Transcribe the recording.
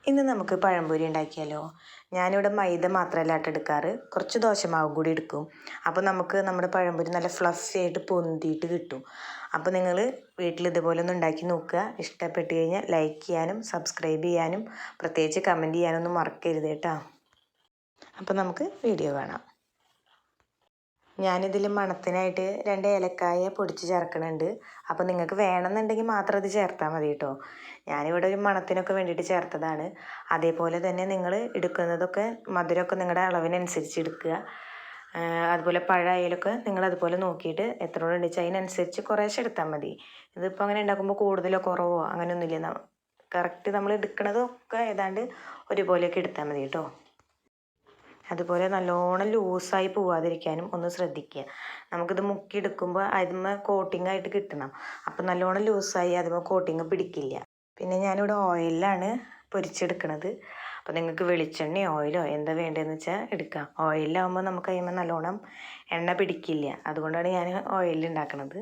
ഇന്ന് നമുക്ക് പഴംപൊരി ഉണ്ടാക്കിയാലോ. ഞാനിവിടെ മൈദ മാത്രമല്ല എടുക്കാറ്, കുറച്ച് ദോശമാവും കൂടി എടുക്കും. അപ്പോൾ നമുക്ക് നമ്മുടെ പഴംപൊരി നല്ല ഫ്ലഫി ആയിട്ട് പൊന്തിയിട്ട് കിട്ടും. അപ്പോൾ നിങ്ങൾ വീട്ടിൽ ഇതുപോലെ ഒന്ന് ഉണ്ടാക്കി നോക്കുക. ഇഷ്ടപ്പെട്ട് കഴിഞ്ഞാൽ ലൈക്ക് ചെയ്യാനും സബ്സ്ക്രൈബ് ചെയ്യാനും പ്രത്യേകിച്ച് കമൻറ്റ് ചെയ്യാനൊന്നും മറക്കരുത് കേട്ടോ. അപ്പോൾ നമുക്ക് വീഡിയോ കാണാം. ഞാനിതിൽ മണത്തിനായിട്ട് 2 ഏലക്കായ പൊടിച്ച് ചേർക്കുന്നുണ്ട്. അപ്പോൾ നിങ്ങൾക്ക് വേണമെന്നുണ്ടെങ്കിൽ മാത്രം അത് ചേർത്താൽ മതി കേട്ടോ. ഞാനിവിടെ ഒരു മണത്തിനൊക്കെ വേണ്ടിയിട്ട് ചേർത്തതാണ്. അതേപോലെ തന്നെ നിങ്ങൾ എടുക്കുന്നതൊക്കെ മധുരമൊക്കെ നിങ്ങളുടെ അളവിനനുസരിച്ച് എടുക്കുക. അതുപോലെ പഴമായാലൊക്കെ നിങ്ങൾ അതുപോലെ നോക്കിയിട്ട് എത്ര ഉണ്ടെന്ന് അതിനനുസരിച്ച് കുറേശ്ശെ എടുത്താൽ മതി. ഇതിപ്പോൾ അങ്ങനെ ഉണ്ടാക്കുമ്പോൾ കൂടുതലോ കുറവോ അങ്ങനെയൊന്നുമില്ല. കറക്റ്റ് നമ്മൾ എടുക്കുന്നതൊക്കെ ഏതാണ്ട് ഒരുപോലെയൊക്കെ എടുത്താൽ മതി കേട്ടോ. അതുപോലെ നല്ലോണം ലൂസായി പോവാതിരിക്കാനും ഒന്ന് ശ്രദ്ധിക്കുക. നമുക്കിത് മുക്കിയെടുക്കുമ്പോൾ അതിന്മേൽ കോട്ടിംഗ് ആയിട്ട് കിട്ടണം. അപ്പം നല്ലോണം ലൂസായി അതിന്മേൽ കോട്ടിങ് പിടിക്കില്ല. പിന്നെ ഞാനിവിടെ ഓയിലാണ് പൊരിച്ചെടുക്കണത്. അപ്പോൾ നിങ്ങൾക്ക് വെളിച്ചെണ്ണയോ ഓയിലോ എന്താ വേണ്ടതെന്ന് വെച്ചാൽ എടുക്കാം. ഓയിലാകുമ്പോൾ നമുക്ക് അതിന്മേൽ നല്ലോണം എണ്ണ പിടിക്കില്ല. അതുകൊണ്ടാണ് ഞാൻ ഓയിലിൽ ഉണ്ടാക്കണത്.